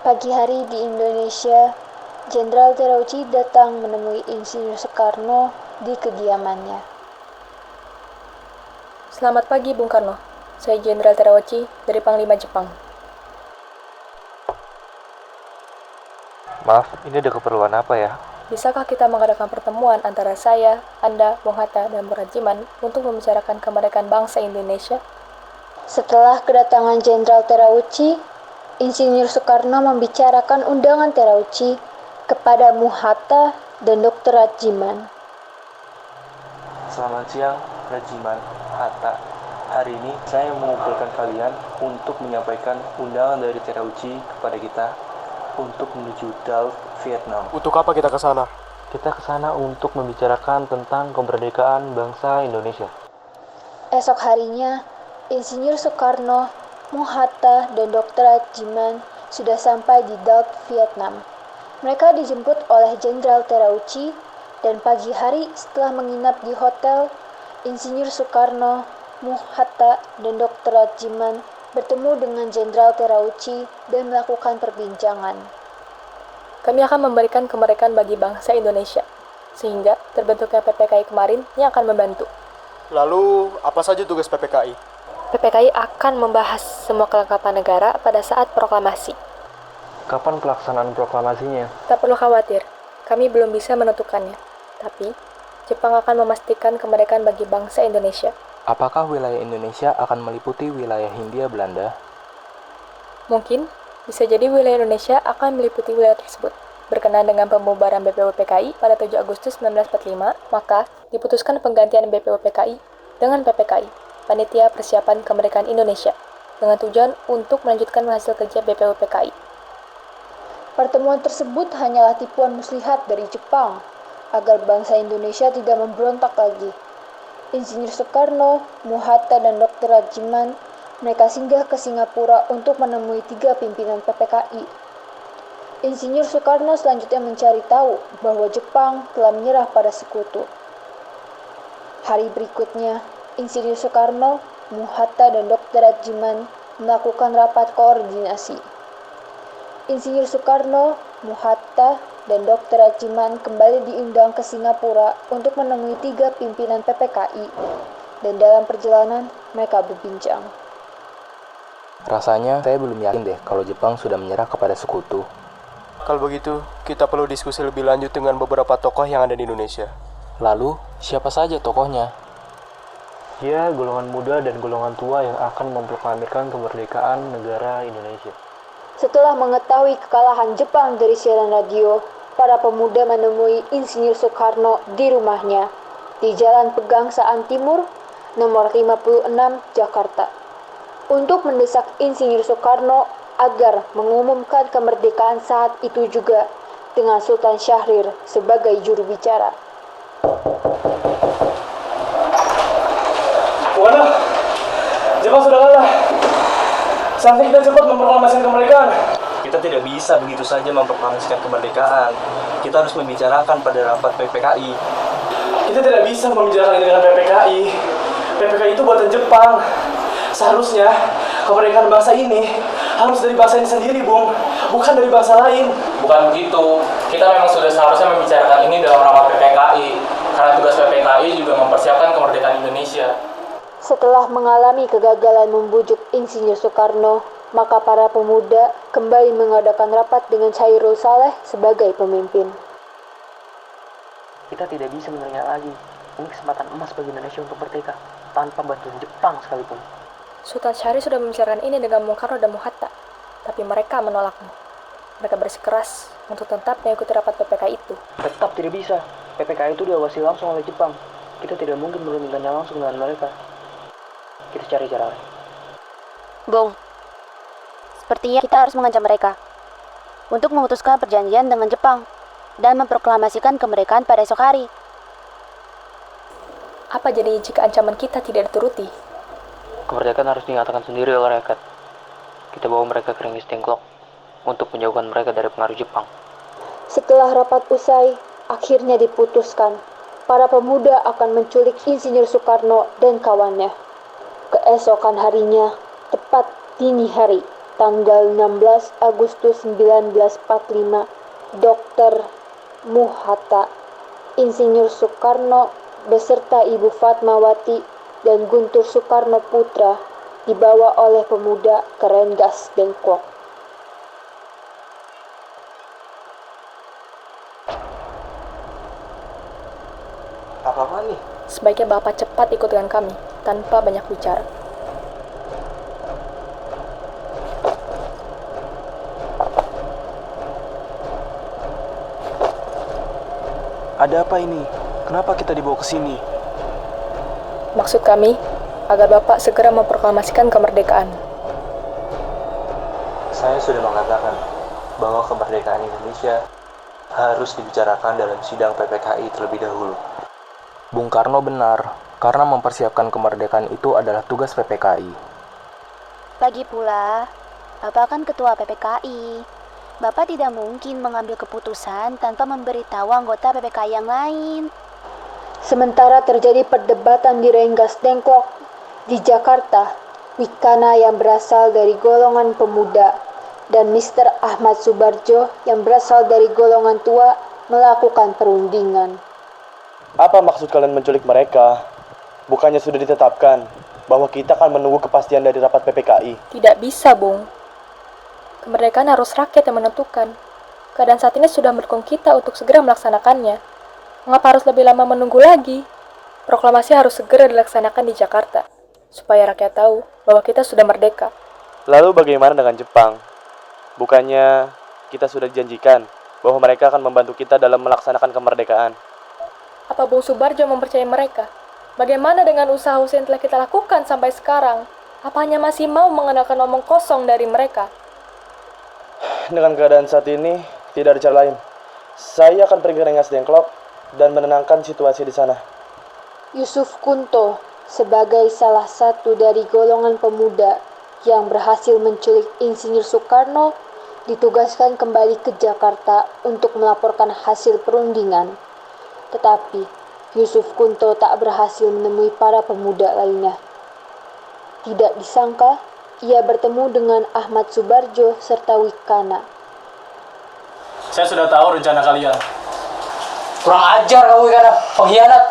Pagi hari di Indonesia, Jenderal Terauchi datang menemui Insinyur Soekarno di kediamannya. Selamat pagi, Bung Karno. Saya Jenderal Terauchi dari Panglima Jepang. Maaf, ini ada keperluan apa ya? Bisakah kita mengadakan pertemuan antara saya, Anda, Bung Hatta, dan Bung Rajiman untuk membicarakan kemerdekaan bangsa Indonesia? Setelah kedatangan Jenderal Terauchi, Insinyur Soekarno membicarakan undangan Terauchi kepada Muhatta dan Dr. Rajiman. Selamat siang, Rajiman, Hatta. Hari ini saya mengumpulkan kalian untuk menyampaikan undangan dari Terauchi kepada kita untuk menuju Dalt, Vietnam. Untuk apa kita ke sana? Kita ke sana untuk membicarakan tentang kemerdekaan bangsa Indonesia. Esok harinya, Insinyur Soekarno, Muhatta, dan Dr. Rajiman sudah sampai di Dalt, Vietnam. Mereka dijemput oleh Jenderal Terauchi dan pagi hari setelah menginap di hotel, Insinyur Soekarno, Muhatta, dan Dr. Rajiman bertemu dengan Jenderal Terauchi dan melakukan perbincangan. Kami akan memberikan kemerdekaan bagi bangsa Indonesia, sehingga terbentuknya PPKI kemarin yang akan membantu. Lalu, apa saja tugas PPKI? PPKI akan membahas semua kelengkapan negara pada saat proklamasi. Kapan pelaksanaan proklamasinya? Tak perlu khawatir, kami belum bisa menentukannya. Tapi, Jepang akan memastikan kemerdekaan bagi bangsa Indonesia. Apakah wilayah Indonesia akan meliputi wilayah Hindia Belanda? Mungkin, bisa jadi wilayah Indonesia akan meliputi wilayah tersebut. Berkenaan dengan pembubaran BPUPKI pada 7 Agustus 1945, maka diputuskan penggantian BPUPKI dengan PPKI, Panitia Persiapan Kemerdekaan Indonesia, dengan tujuan untuk melanjutkan hasil kerja BPUPKI. Pertemuan tersebut hanyalah tipuan muslihat dari Jepang, agar bangsa Indonesia tidak memberontak lagi. Insinyur Soekarno, Muhatta, dan Dr. Rajiman, mereka singgah ke Singapura untuk menemui 3 pimpinan PPKI. Insinyur Soekarno selanjutnya mencari tahu bahwa Jepang telah menyerah pada sekutu. Hari berikutnya, Insinyur Soekarno, Muhatta, dan Dr. Rajiman melakukan rapat koordinasi. Insinyur Soekarno, Muhatta, dan Dr. Rajiman kembali diundang ke Singapura untuk menemui 3 pimpinan PPKI, dan dalam perjalanan mereka berbincang. Rasanya saya belum yakin deh kalau Jepang sudah menyerah kepada sekutu. Kalau begitu, kita perlu diskusi lebih lanjut dengan beberapa tokoh yang ada di Indonesia. Lalu, siapa saja tokohnya? Ya, golongan muda dan golongan tua yang akan memproklamirkan kemerdekaan negara Indonesia. Setelah mengetahui kekalahan Jepang dari siaran radio, para pemuda menemui Insinyur Soekarno di rumahnya, di Jalan Pegangsaan Timur, nomor 56, Jakarta, untuk mendesak Insinyur Soekarno agar mengumumkan kemerdekaan saat itu juga dengan Sultan Syahrir sebagai juru bicara. Waduh, Jepang sudah kalah. Saatnya kita cepat memproklamasikan kemerdekaan. Kita tidak bisa begitu saja memproklamasikan kemerdekaan. Kita harus membicarakan pada rapat PPKI. Kita tidak bisa membicarakan ini dengan PPKI. PPKI itu buatan Jepang. Seharusnya kemerdekaan bangsa ini harus dari bangsa ini sendiri, Bung. Bukan dari bangsa lain. Bukan begitu. Kita memang sudah seharusnya membicarakan ini dalam rapat PPKI. Karena tugas PPKI juga mempersiapkan kemerdekaan Indonesia. Setelah mengalami kegagalan membujuk Insinyur Soekarno, maka para pemuda kembali mengadakan rapat dengan Chairul Saleh sebagai pemimpin. Kita tidak bisa menerima lagi. Ini kesempatan emas bagi Indonesia untuk merdeka, tanpa bantuan Jepang sekalipun. Sultan Syahrir sudah membicarakan ini dengan Bung Karno dan Muhatta, tapi mereka menolaknya. Mereka bersikeras untuk tetap mengikuti rapat PPKI itu. Tetap tidak bisa. PPKI itu diawasi langsung oleh Jepang. Kita tidak mungkin berundingkannya langsung dengan mereka. Kita cari cara lain. Bung, sepertinya kita harus mengancam mereka untuk memutuskan perjanjian dengan Jepang dan memproklamasikan kemerdekaan pada esok hari. Apa jadi jika ancaman kita tidak dituruti? Kemerdekaan harus dinyatakan sendiri oleh rakyat. Kita bawa mereka ke Ringis Dengklok untuk menjauhkan mereka dari pengaruh Jepang. Setelah rapat usai, akhirnya diputuskan para pemuda akan menculik Insinyur Soekarno dan kawannya. Keesokan harinya, tepat dini hari, tanggal 16 Agustus 1945, Dr. Muhatta, Insinyur Soekarno beserta Ibu Fatmawati dan Guntur Soekarno Putra dibawa oleh pemuda ke Rengas Dengklok. Apa-apa nih? Sebaiknya Bapak cepat ikut dengan kami, tanpa banyak bicara. Ada apa ini? Kenapa kita dibawa ke sini? Maksud kami, agar Bapak segera memproklamasikan kemerdekaan. Saya sudah mengatakan bahwa kemerdekaan Indonesia harus dibicarakan dalam sidang PPKI terlebih dahulu. Bung Karno benar, karena mempersiapkan kemerdekaan itu adalah tugas PPKI. Lagi pula, Bapak kan ketua PPKI. Bapak tidak mungkin mengambil keputusan tanpa memberitahu anggota PPKI yang lain. Sementara terjadi perdebatan di Rengas Dengklok, di Jakarta, Wikana yang berasal dari golongan pemuda dan Mr. Ahmad Subarjo yang berasal dari golongan tua melakukan perundingan. Apa maksud kalian menculik mereka? Bukannya sudah ditetapkan bahwa kita akan menunggu kepastian dari rapat PPKI? Tidak bisa, Bung. Kemerdekaan harus rakyat yang menentukan. Keadaan saat ini sudah mendukung kita untuk segera melaksanakannya. Mengapa harus lebih lama menunggu lagi? Proklamasi harus segera dilaksanakan di Jakarta, supaya rakyat tahu bahwa kita sudah merdeka. Lalu bagaimana dengan Jepang? Bukannya kita sudah dijanjikan bahwa mereka akan membantu kita dalam melaksanakan kemerdekaan? Apa Bung Subarjo mempercayai mereka? Bagaimana dengan usaha-usaha yang telah kita lakukan sampai sekarang? Apa hanya masih mau mengandalkan omong kosong dari mereka? Dengan keadaan saat ini, tidak ada cara lain. Saya akan pergi ke Rengas Dengklok dan menenangkan situasi di sana. Yusuf Kunto sebagai salah satu dari golongan pemuda yang berhasil menculik Insinyur Soekarno ditugaskan kembali ke Jakarta untuk melaporkan hasil perundingan. Tetapi Yusuf Kunto tak berhasil menemui para pemuda lainnya. Tidak disangka, ia bertemu dengan Ahmad Subarjo serta Wikana. Saya sudah tahu rencana kalian. Kurang ajar kamu Wikana, pengkhianat.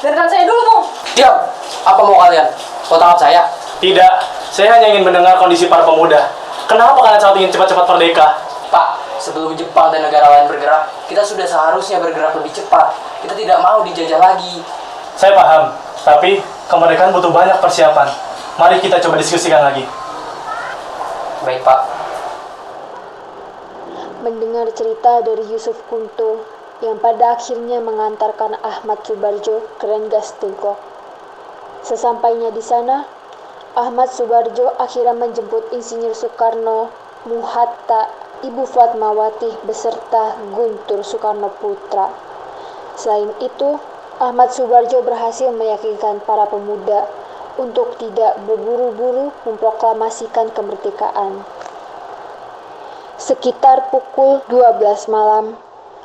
Dengarkan saya dulu, Bung. Diam, apa mau kalian? Mau tangkap saya? Tidak, saya hanya ingin mendengar kondisi para pemuda. Kenapa kalian sangat ingin cepat-cepat merdeka? Pak, sebelum Jepang dan negara lain bergerak, kita sudah seharusnya bergerak lebih cepat. Kita tidak mau dijajah lagi. Saya paham, tapi kemerdekaan butuh banyak persiapan. Mari kita coba diskusikan lagi. Baik, Pak. Mendengar cerita dari Yusuf Kunto yang pada akhirnya mengantarkan Ahmad Subarjo ke Rengas Dengklok. Sesampainya di sana, Ahmad Subarjo akhirnya menjemput Insinyur Soekarno, Muhatta, Ibu Fatmawati beserta Guntur Soekarno Putra. Selain itu, Ahmad Subarjo berhasil meyakinkan para pemuda untuk tidak berburu-buru memproklamasikan kemerdekaan. Sekitar pukul 12 malam,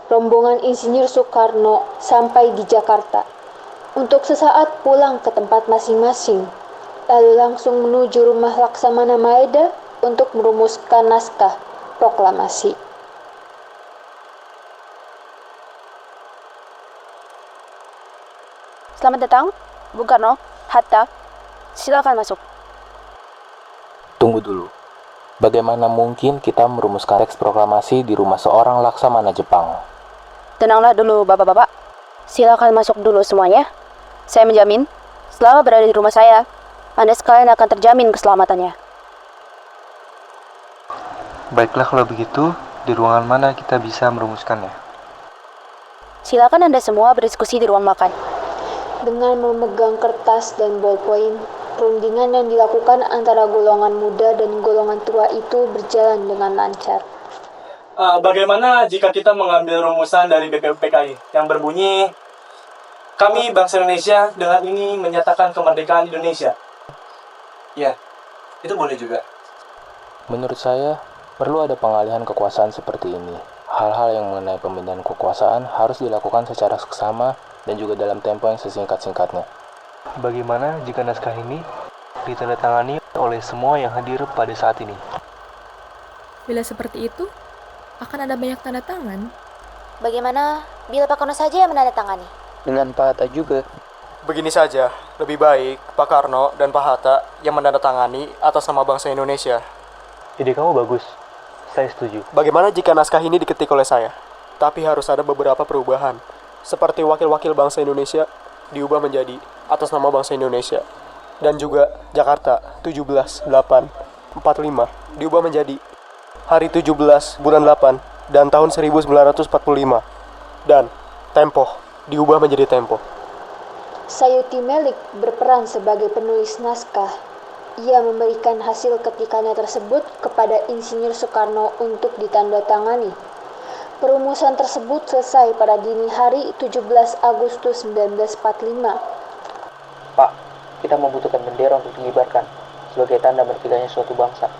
rombongan Insinyur Soekarno sampai di Jakarta untuk sesaat pulang ke tempat masing-masing, lalu langsung menuju rumah Laksamana Maeda untuk merumuskan naskah proklamasi. Selamat datang, Bung Karno, Hatta. Silakan masuk. Tunggu dulu. Bagaimana mungkin kita merumuskan teks proklamasi di rumah seorang laksamana Jepang? Tenanglah dulu, bapak-bapak. Silakan masuk dulu semuanya. Saya menjamin, selama berada di rumah saya, Anda sekalian akan terjamin keselamatannya. Baiklah kalau begitu, di ruangan mana kita bisa merumuskannya? Silakan Anda semua berdiskusi di ruang makan. Dengan memegang kertas dan ballpoint, perundingan yang dilakukan antara golongan muda dan golongan tua itu berjalan dengan lancar. Bagaimana jika kita mengambil rumusan dari BPUPKI yang berbunyi, kami bangsa Indonesia dengan ini menyatakan kemerdekaan Indonesia? Ya, itu boleh juga. Menurut saya, perlu ada pengalihan kekuasaan seperti ini. Hal-hal yang mengenai pemindahan kekuasaan harus dilakukan secara seksama dan juga dalam tempo yang sesingkat-singkatnya. Bagaimana jika naskah ini ditandatangani oleh semua yang hadir pada saat ini. Bila seperti itu, akan ada banyak tanda tangan. Bagaimana bila Pak Karno saja yang menandatangani? Dengan Pak Hatta juga. Begini saja, lebih baik Pak Karno dan Pak Hatta yang menandatangani atas nama bangsa Indonesia. Ide kamu bagus, saya setuju. Bagaimana jika naskah ini diketik oleh saya? Tapi harus ada beberapa perubahan. Seperti wakil-wakil bangsa Indonesia diubah menjadi atas nama bangsa Indonesia. Dan juga Jakarta 17/8/45 diubah menjadi hari 17 bulan 8 dan tahun 1945. Dan Tempo diubah menjadi Tempo. Sayuti Melik berperan sebagai penulis naskah. Ia memberikan hasil ketikannya tersebut kepada Insinyur Soekarno untuk ditandatangani. Perumusan tersebut selesai pada dini hari 17 Agustus 1945. Pak, kita membutuhkan bendera untuk dikibarkan sebagai tanda merdekanya suatu bangsa.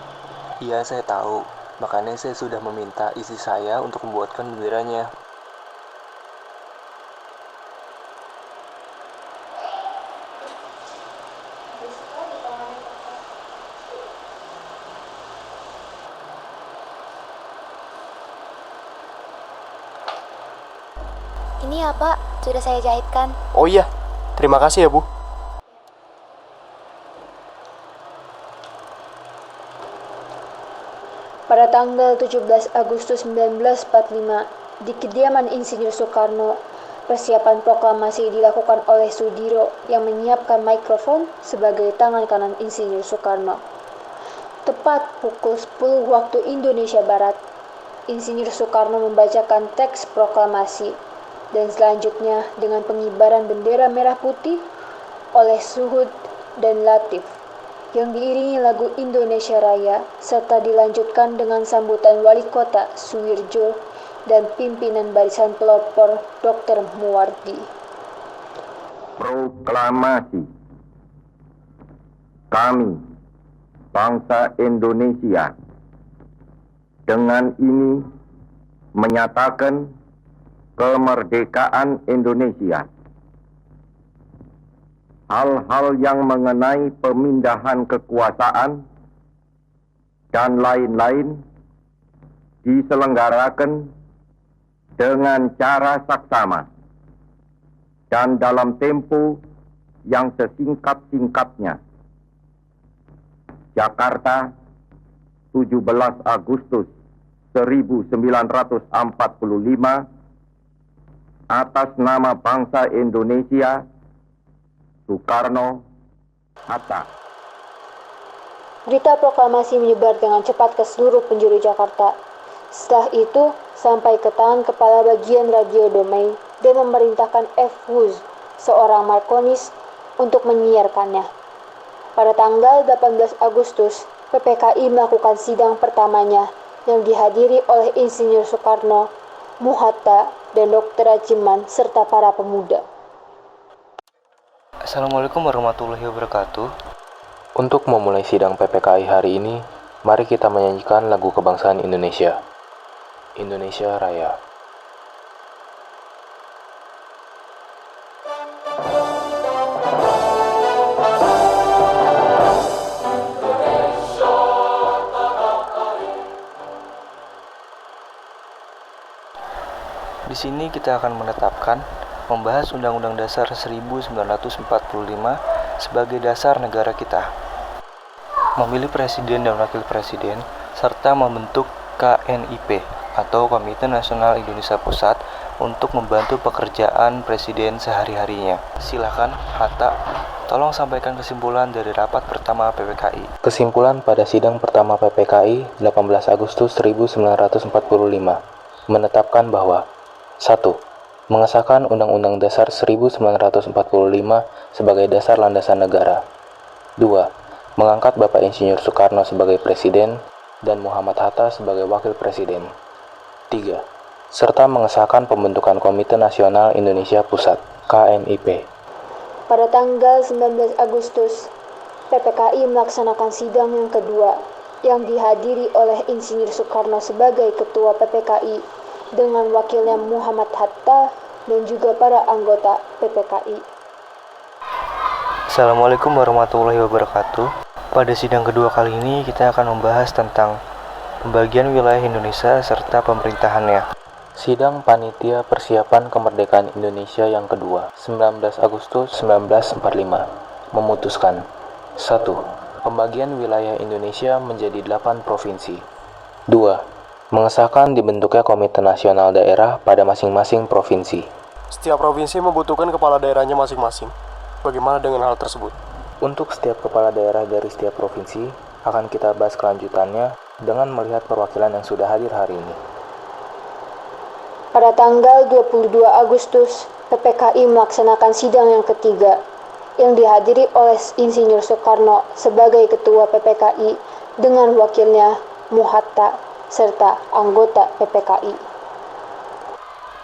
Iya, saya tahu. Makanya saya sudah meminta istri saya untuk membuatkan benderanya. Ini ya Pak, sudah saya jahitkan. Oh iya, terima kasih ya Bu. Pada tanggal 17 Agustus 1945, di kediaman Insinyur Soekarno, persiapan proklamasi dilakukan oleh Sudiro yang menyiapkan mikrofon sebagai tangan kanan Insinyur Soekarno. Tepat pukul 10 waktu Indonesia Barat, Insinyur Soekarno membacakan teks proklamasi dan selanjutnya dengan pengibaran bendera merah putih oleh Suhud dan Latif yang diiringi lagu Indonesia Raya serta dilanjutkan dengan sambutan Wali Kota Suwirjo dan pimpinan barisan pelopor Dr. Muwardi. Proklamasi. Kami, bangsa Indonesia, dengan ini menyatakan kemerdekaan Indonesia. Hal-hal yang mengenai pemindahan kekuasaan dan lain-lain diselenggarakan dengan cara saksama dan dalam tempo yang sesingkat-singkatnya. Jakarta, 17 Agustus 1945, atas nama bangsa Indonesia, Soekarno, Hatta. Berita proklamasi menyebar dengan cepat ke seluruh penjuru Jakarta. Setelah itu, sampai ke tangan kepala bagian radio Domei dan memerintahkan F. Wuz, seorang Markonis, untuk menyiarkannya. Pada tanggal 18 Agustus, PPKI melakukan sidang pertamanya yang dihadiri oleh Insinyur Soekarno, Muhatta, dan Dr. Rajiman, serta para pemuda. Assalamualaikum warahmatullahi wabarakatuh. Untuk memulai sidang PPKI hari ini, mari kita menyanyikan lagu kebangsaan Indonesia. Indonesia Raya. Di sini kita akan membahas Undang-Undang Dasar 1945 sebagai dasar negara kita. Memilih presiden dan wakil presiden, serta membentuk KNIP atau Komite Nasional Indonesia Pusat untuk membantu pekerjaan presiden sehari-harinya. Silakan, Hatta, tolong sampaikan kesimpulan dari rapat pertama PPKI. Kesimpulan pada sidang pertama PPKI 18 Agustus 1945 menetapkan bahwa 1. Mengesahkan Undang-Undang Dasar 1945 sebagai dasar landasan negara. 2. Mengangkat Bapak Insinyur Soekarno sebagai Presiden dan Muhammad Hatta sebagai Wakil Presiden. 3. Serta mengesahkan pembentukan Komite Nasional Indonesia Pusat, KNIP. Pada tanggal 19 Agustus, PPKI melaksanakan sidang yang kedua yang dihadiri oleh Insinyur Soekarno sebagai Ketua PPKI dengan wakilnya Muhammad Hatta dan juga para anggota PPKI. Assalamualaikum warahmatullahi wabarakatuh. Pada sidang kedua kali ini kita akan membahas tentang pembagian wilayah Indonesia serta pemerintahannya. Sidang Panitia Persiapan Kemerdekaan Indonesia yang kedua, 19 Agustus 1945, memutuskan 1. Pembagian wilayah Indonesia menjadi 8 provinsi. 2. Mengesahkan dibentuknya Komite Nasional Daerah pada masing-masing provinsi. Setiap provinsi membutuhkan kepala daerahnya masing-masing. Bagaimana dengan hal tersebut? Untuk setiap kepala daerah dari setiap provinsi, akan kita bahas kelanjutannya dengan melihat perwakilan yang sudah hadir hari ini. Pada tanggal 22 Agustus, PPKI melaksanakan sidang yang ketiga, yang dihadiri oleh Insinyur Soekarno sebagai Ketua PPKI dengan wakilnya Muhatta serta anggota PPKI.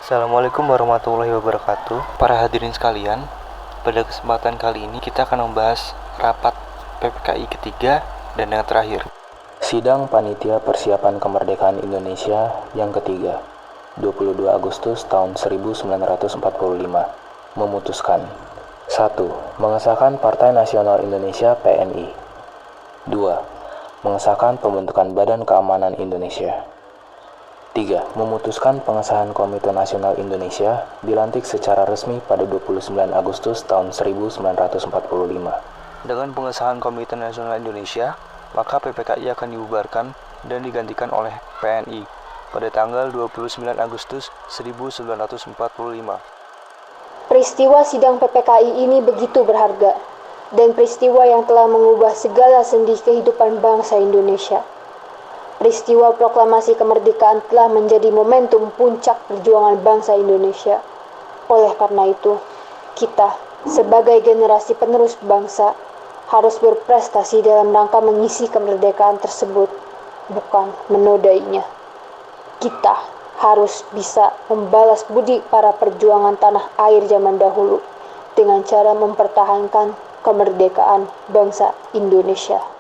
Assalamualaikum warahmatullahi wabarakatuh. Para hadirin sekalian, pada kesempatan kali ini kita akan membahas rapat PPKI ketiga dan yang terakhir. Sidang Panitia Persiapan Kemerdekaan Indonesia yang ketiga, 22 Agustus tahun 1945, memutuskan 1. Mengesahkan Partai Nasional Indonesia PNI. 2. Mengesahkan pembentukan Badan Keamanan Indonesia. 3. Memutuskan pengesahan Komite Nasional Indonesia dilantik secara resmi pada 29 Agustus tahun 1945. Dengan pengesahan Komite Nasional Indonesia, maka PPKI akan dibubarkan dan digantikan oleh PNI pada tanggal 29 Agustus 1945. Peristiwa sidang PPKI ini begitu berharga, dan peristiwa yang telah mengubah segala sendi kehidupan bangsa Indonesia. Peristiwa proklamasi kemerdekaan telah menjadi momentum puncak perjuangan bangsa Indonesia. Oleh karena itu, kita sebagai generasi penerus bangsa harus berprestasi dalam rangka mengisi kemerdekaan tersebut, bukan menodainya. Kita harus bisa membalas budi para perjuangan tanah air zaman dahulu dengan cara mempertahankan kemerdekaan bangsa Indonesia.